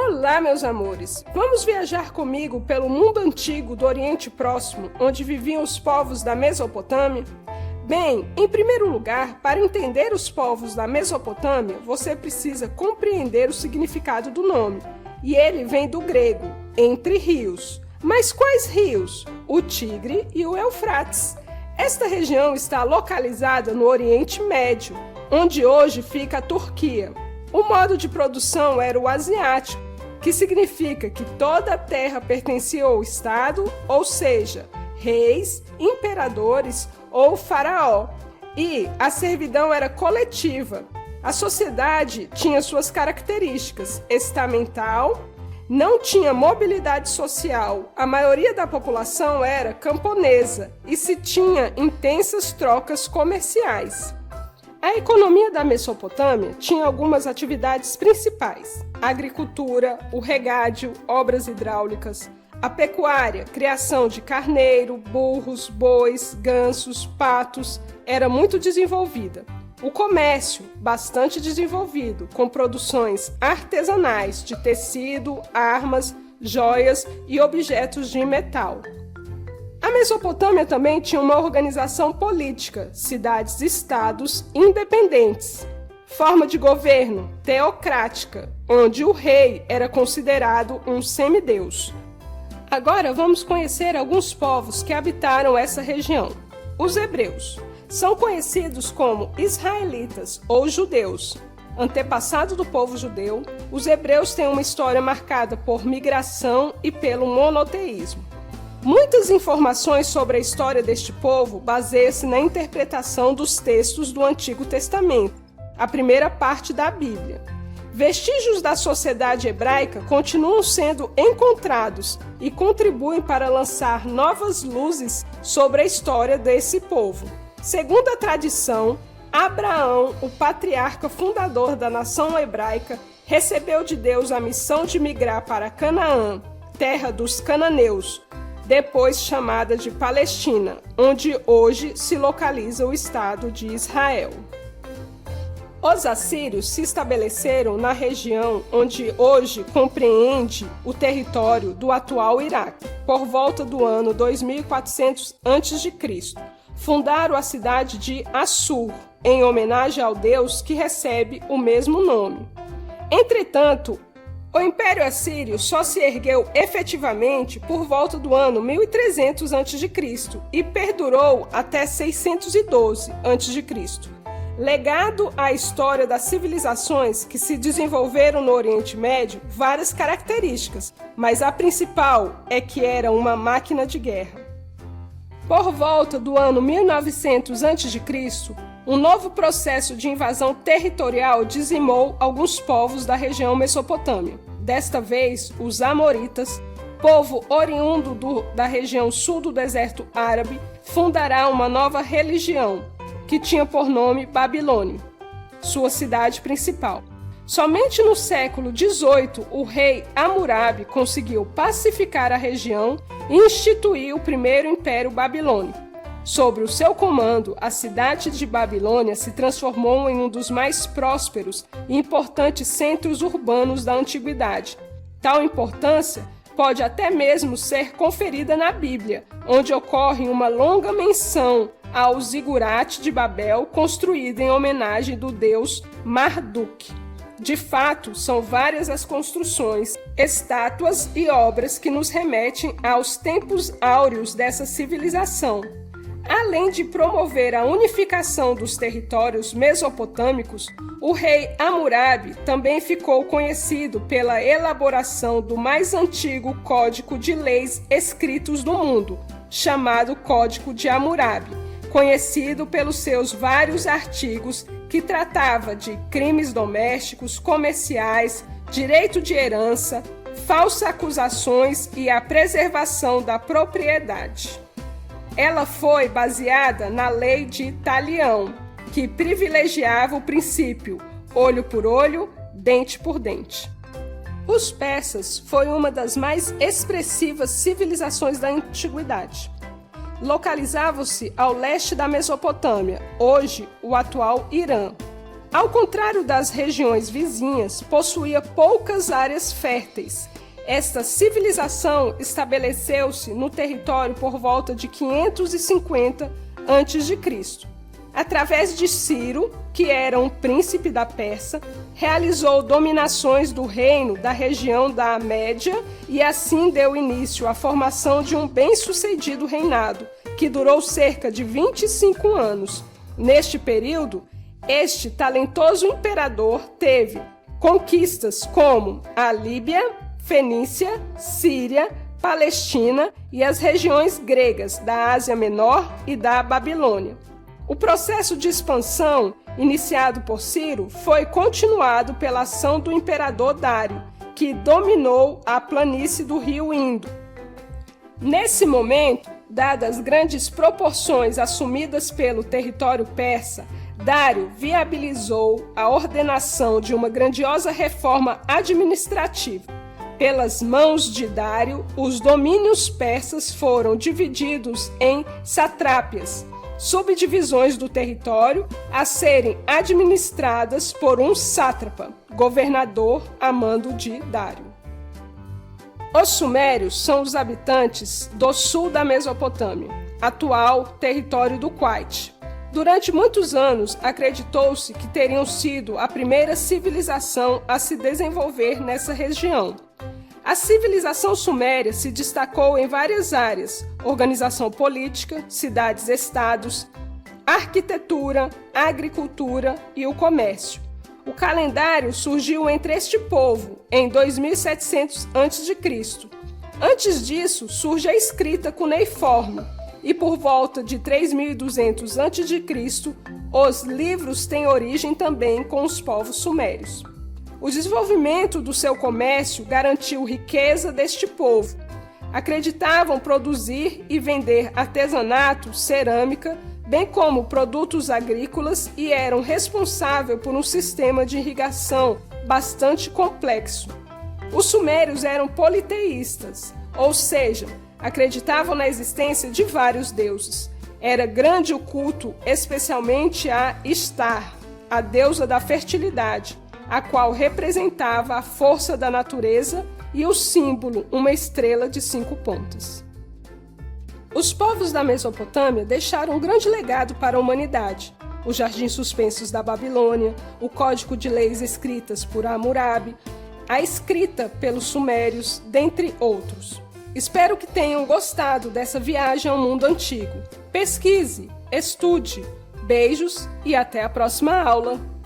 Olá, meus amores! Vamos viajar comigo pelo mundo antigo do Oriente Próximo, onde viviam os povos da Mesopotâmia? Bem, em primeiro lugar, para entender os povos da Mesopotâmia, você precisa compreender o significado do nome. E ele vem do grego, entre rios. Mas quais rios? O Tigre e o Eufrates. Esta região está localizada no Oriente Médio, onde hoje fica a Turquia. O modo de produção era o asiático, que significa que toda a terra pertencia ao Estado, ou seja, reis, imperadores ou faraó. E a servidão era coletiva. A sociedade tinha suas características: estamental, não tinha mobilidade social, a maioria da população era camponesa e se tinha intensas trocas comerciais. A economia da Mesopotâmia tinha algumas atividades principais: a agricultura, o regádio, obras hidráulicas, a pecuária, criação de carneiro, burros, bois, gansos, patos, era muito desenvolvida. O comércio, bastante desenvolvido, com produções artesanais de tecido, armas, joias e objetos de metal. A Mesopotâmia também tinha uma organização política, cidades-estados independentes. Forma de governo teocrática, onde o rei era considerado um semideus. Agora vamos conhecer alguns povos que habitaram essa região. Os hebreus são conhecidos como israelitas ou judeus. Antepassado do povo judeu, os hebreus têm uma história marcada por migração e pelo monoteísmo. Muitas informações sobre a história deste povo baseiam-se na interpretação dos textos do Antigo Testamento, a primeira parte da Bíblia. Vestígios da sociedade hebraica continuam sendo encontrados e contribuem para lançar novas luzes sobre a história desse povo. Segundo a tradição, Abraão, o patriarca fundador da nação hebraica, recebeu de Deus a missão de migrar para Canaã, terra dos cananeus, depois chamada de Palestina, onde hoje se localiza o Estado de Israel. Os assírios se estabeleceram na região onde hoje compreende o território do atual Iraque, por volta do ano 2400 a.C. Fundaram a cidade de Assur, em homenagem ao deus que recebe o mesmo nome. Entretanto, o Império Assírio só se ergueu efetivamente por volta do ano 1300 a.C. e perdurou até 612 a.C. Legado à história das civilizações que se desenvolveram no Oriente Médio, várias características, mas a principal é que era uma máquina de guerra. Por volta do ano 1900 a.C., um novo processo de invasão territorial dizimou alguns povos da região Mesopotâmia. Desta vez, os Amoritas, povo oriundo da região sul do deserto árabe, fundará uma nova religião, que tinha por nome Babilônia, sua cidade principal. Somente no século XVIII, o rei Hammurabi conseguiu pacificar a região e instituir o primeiro Império Babilônico. Sob o seu comando, a cidade de Babilônia se transformou em um dos mais prósperos e importantes centros urbanos da antiguidade. Tal importância pode até mesmo ser conferida na Bíblia, onde ocorre uma longa menção ao zigurate de Babel, construído em homenagem do deus Marduk. De fato, são várias as construções, estátuas e obras que nos remetem aos tempos áureos dessa civilização. Além de promover a unificação dos territórios mesopotâmicos, o rei Hammurabi também ficou conhecido pela elaboração do mais antigo código de leis escritos do mundo, chamado Código de Hammurabi, conhecido pelos seus vários artigos que tratava de crimes domésticos, comerciais, direito de herança, falsas acusações e a preservação da propriedade. Ela foi baseada na lei de Talião, que privilegiava o princípio olho por olho, dente por dente. Os persas foi uma das mais expressivas civilizações da antiguidade. Localizavam-se ao leste da Mesopotâmia, hoje o atual Irã. Ao contrário das regiões vizinhas, possuía poucas áreas férteis. Esta civilização estabeleceu-se no território por volta de 550 a.C. Através de Ciro, que era um príncipe da Pérsia, realizou dominações do reino da região da Média e assim deu início à formação de um bem-sucedido reinado, que durou cerca de 25 anos. Neste período, este talentoso imperador teve conquistas como a Líbia, Fenícia, Síria, Palestina e as regiões gregas da Ásia Menor e da Babilônia. O processo de expansão, iniciado por Ciro, foi continuado pela ação do imperador Dário, que dominou a planície do rio Indo. Nesse momento, dadas grandes proporções assumidas pelo território persa, Dário viabilizou a ordenação de uma grandiosa reforma administrativa. Pelas mãos de Dário, os domínios persas foram divididos em satrápias, subdivisões do território a serem administradas por um sátrapa, governador a mando de Dário. Os sumérios são os habitantes do sul da Mesopotâmia, atual território do Kuwait. Durante muitos anos, acreditou-se que teriam sido a primeira civilização a se desenvolver nessa região. A civilização suméria se destacou em várias áreas: organização política, cidades-estados, arquitetura, agricultura e o comércio. O calendário surgiu entre este povo em 2700 a.C. Antes disso, surge a escrita cuneiforme e por volta de 3200 a.C., os livros têm origem também com os povos sumérios. O desenvolvimento do seu comércio garantiu riqueza deste povo. Acreditavam produzir e vender artesanato, cerâmica, bem como produtos agrícolas e eram responsáveis por um sistema de irrigação bastante complexo. Os sumérios eram politeístas, ou seja, acreditavam na existência de vários deuses. Era grande o culto, especialmente a Ishtar, a deusa da fertilidade, a qual representava a força da natureza e o símbolo, uma estrela de 5 pontas. Os povos da Mesopotâmia deixaram um grande legado para a humanidade: os jardins suspensos da Babilônia, o código de leis escritas por Hammurabi, a escrita pelos sumérios, dentre outros. Espero que tenham gostado dessa viagem ao mundo antigo. Pesquise, estude. Beijos e até a próxima aula!